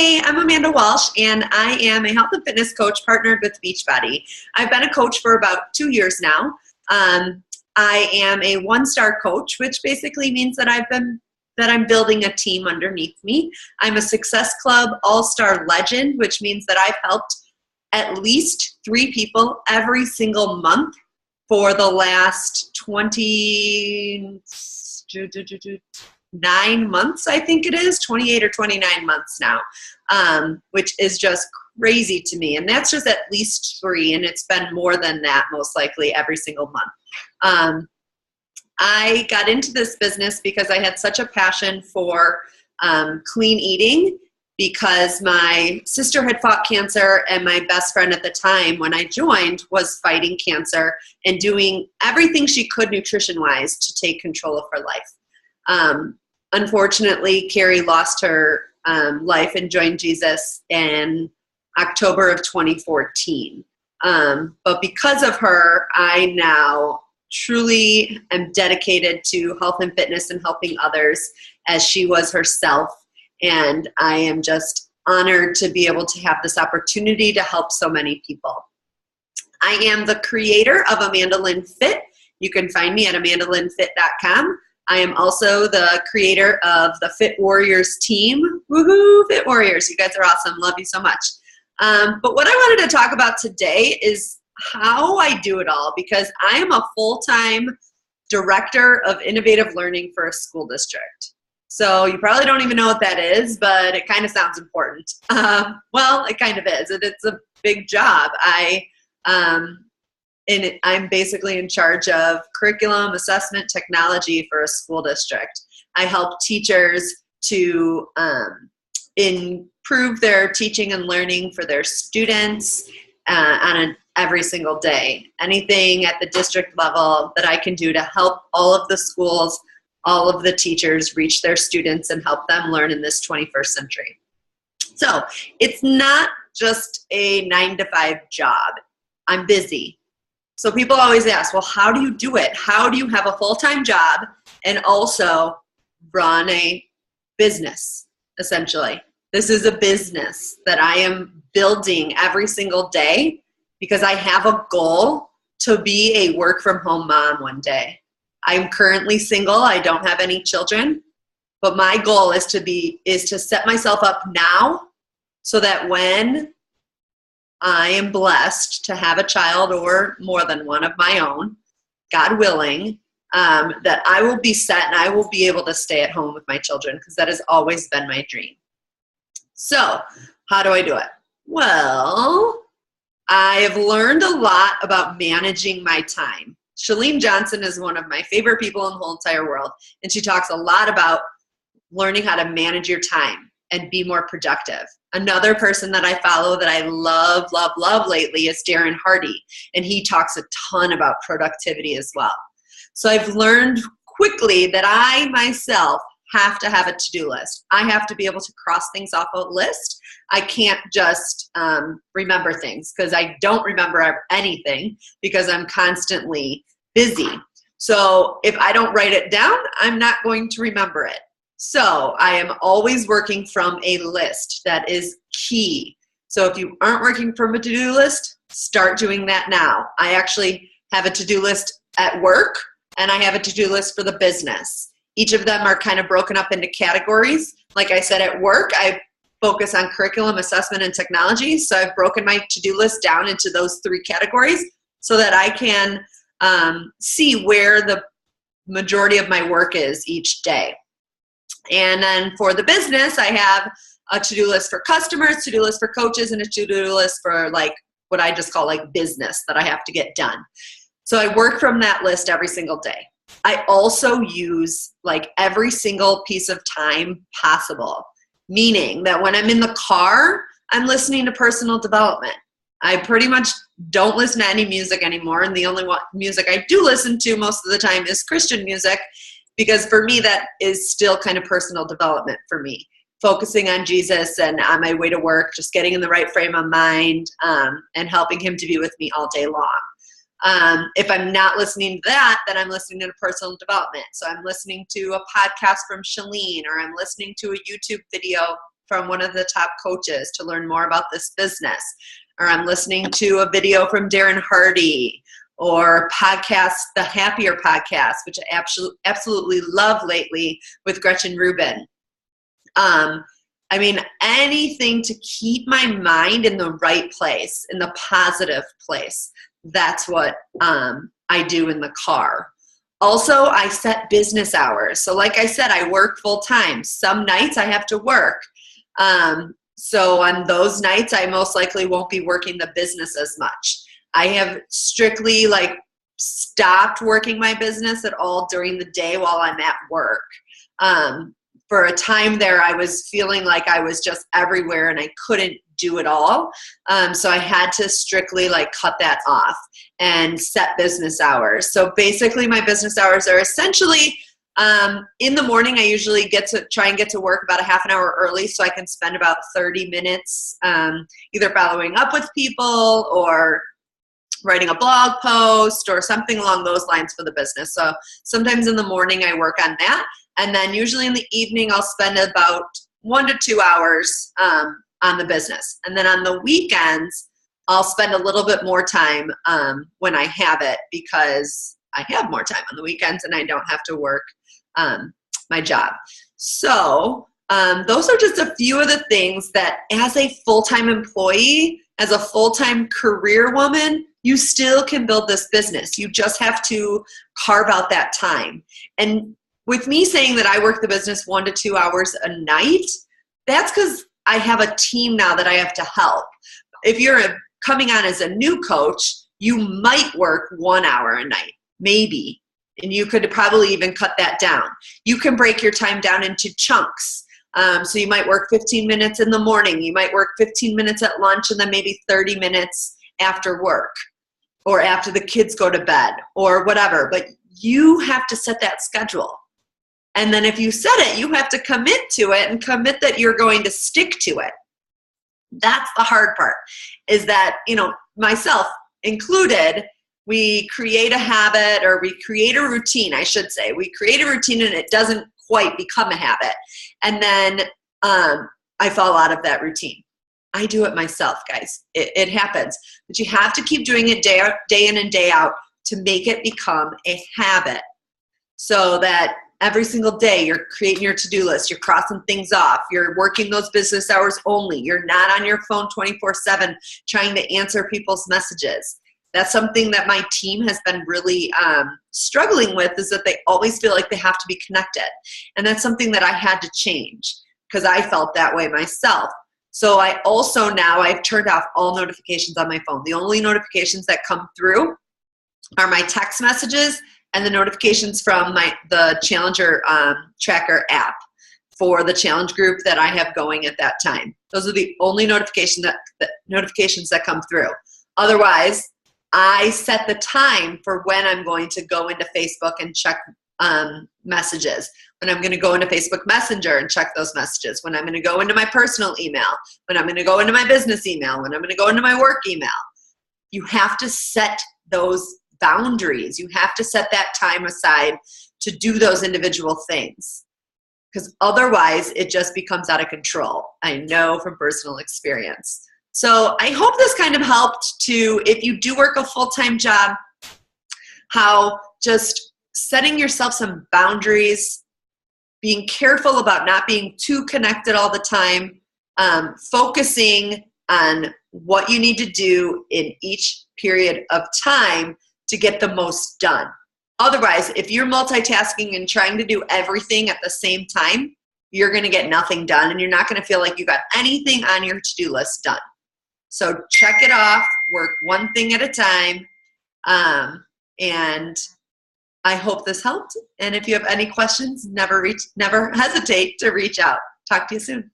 Hey, I'm Amanda Walsh, and I am a health and fitness coach partnered with Beachbody. I've been a coach for about 2 years now. I am a one-star coach, which basically means that I'm building a team underneath me. I'm a Success Club All-Star Legend, which means that I've helped at least 3 people every single month for the last 29 months, I think it is, 28 or 29 months now, which is just crazy to me. And that's just at least 3, and it's been more than that most likely every single month. I got into this business because I had such a passion for clean eating, because my sister had fought cancer and my best friend at the time when I joined was fighting cancer and doing everything she could nutrition-wise to take control of her life. Unfortunately, Carrie lost her life and joined Jesus in October of 2014. But because of her, I now truly am dedicated to health and fitness and helping others as she was herself. And I am just honored to be able to have this opportunity to help so many people. I am the creator of Amanda Lynn Fit. You can find me at amandalynfit.com. I am also the creator of the Fit Warriors team. Woohoo, Fit Warriors. You guys are awesome. Love you so much. But what I wanted to talk about today is how I do it all, because I am a full-time director of innovative learning for a school district. So you probably don't even know what that is, but it kind of sounds important. Well, it kind of is. It's a big job. I'm basically in charge of curriculum, assessment, technology for a school district. I help teachers to improve their teaching and learning for their students on every single day. Anything at the district level that I can do to help all of the schools, all of the teachers reach their students and help them learn in this 21st century. So it's not just a 9-to-5 job. I'm busy. So people always ask, well, how do you do it? How do you have a full-time job and also run a business, essentially? This is a business that I am building every single day because I have a goal to be a work-from-home mom one day. I'm currently single. I don't have any children, but my goal is to set myself up now so that when I am blessed to have a child or more than one of my own, God willing, that I will be set and I will be able to stay at home with my children, because that has always been my dream. So how do I do it? Well, I have learned a lot about managing my time. Chalene Johnson is one of my favorite people in the whole entire world, and she talks a lot about learning how to manage your time and be more productive. Another person that I follow that I love lately is Darren Hardy, and he talks a ton about productivity as well. So I've learned quickly that I myself have to have a to-do list. I have to be able to cross things off a list. I can't just remember things, because I don't remember anything because I'm constantly busy. So if I don't write it down, I'm not going to remember it. So I am always working from a list. That is key. So if you aren't working from a to-do list, start doing that now. I actually have a to-do list at work, and I have a to-do list for the business. Each of them are kind of broken up into categories. Like I said, at work, I focus on curriculum, assessment, and technology. So I've broken my to-do list down into those 3 categories so that I can see where the majority of my work is each day. And then for the business, I have a to-do list for customers, to-do list for coaches, and a to-do list for like what I just call like business that I have to get done. So I work from that list every single day. I also use like every single piece of time possible, meaning that when I'm in the car, I'm listening to personal development. I pretty much don't listen to any music anymore, and the only music I do listen to most of the time is Christian music, because for me that is still kind of personal development for me, focusing on Jesus and on my way to work, just getting in the right frame of mind, and helping him to be with me all day long. If I'm not listening to that, then I'm listening to personal development. So I'm listening to a podcast from Chalene, or I'm listening to a YouTube video from one of the top coaches to learn more about this business, or I'm listening to a video from Darren Hardy, or podcast, the Happier podcast, which I absolutely love lately with Gretchen Rubin. I mean, anything to keep my mind in the right place, in the positive place. That's what I do in the car. Also, I set business hours. So like I said, I work full time. Some nights I have to work. So on those nights, I most likely won't be working the business as much. I have strictly like stopped working my business at all during the day while I'm at work. For a time there, I was feeling like I was just everywhere and I couldn't do it all. So I had to strictly like cut that off and set business hours. So basically my business hours are essentially in the morning. I usually try and get to work about a half an hour early so I can spend about 30 minutes either following up with people or writing a blog post or something along those lines for the business. So sometimes in the morning I work on that. And then usually in the evening, I'll spend about 1 to 2 hours on the business. And then on the weekends, I'll spend a little bit more time when I have it, because I have more time on the weekends and I don't have to work my job. So those are just a few of the things that as a full-time employee, as a full-time career woman, you still can build this business. You just have to carve out that time. And with me saying that I work the business 1 to 2 hours a night, that's because I have a team now that I have to help. If you're coming on as a new coach, you might work 1 hour a night, maybe, and you could probably even cut that down. You can break your time down into chunks. So you might work 15 minutes in the morning, you might work 15 minutes at lunch, and then maybe 30 minutes after work or after the kids go to bed or whatever. But you have to set that schedule. And then if you set it, you have to commit to it and commit that you're going to stick to it. That's the hard part, is that, myself included, we create a habit, or we create a routine, I should say. We create a routine and it doesn't quite become a habit. And then I fall out of that routine. I do it myself, guys. It happens. But you have to keep doing it day in and day out to make it become a habit, so that every single day you're creating your to-do list, you're crossing things off, you're working those business hours only, you're not on your phone 24/7 trying to answer people's messages. That's something that my team has been really struggling with, is that they always feel like they have to be connected. And that's something that I had to change, because I felt that way myself. So I also now, I've turned off all notifications on my phone. The only notifications that come through are my text messages and the notifications from the Challenger Tracker app for the challenge group that I have going at that time. Those are the only notifications that come through. Otherwise, I set the time for when I'm going to go into Facebook and check messages, when I'm going to go into Facebook Messenger and check those messages, when I'm going to go into my personal email, when I'm going to go into my business email, when I'm going to go into my work email. You have to set those boundaries. You have to set that time aside to do those individual things, because otherwise it just becomes out of control. I know from personal experience. So I hope this kind of helped to, if you do work a full-time job, how just setting yourself some boundaries, being careful about not being too connected all the time, focusing on what you need to do in each period of time to get the most done. Otherwise, if you're multitasking and trying to do everything at the same time, you're going to get nothing done, and you're not going to feel like you got anything on your to-do list done. So check it off, work one thing at a time, and I hope this helped. And if you have any questions, never hesitate to reach out. Talk to you soon.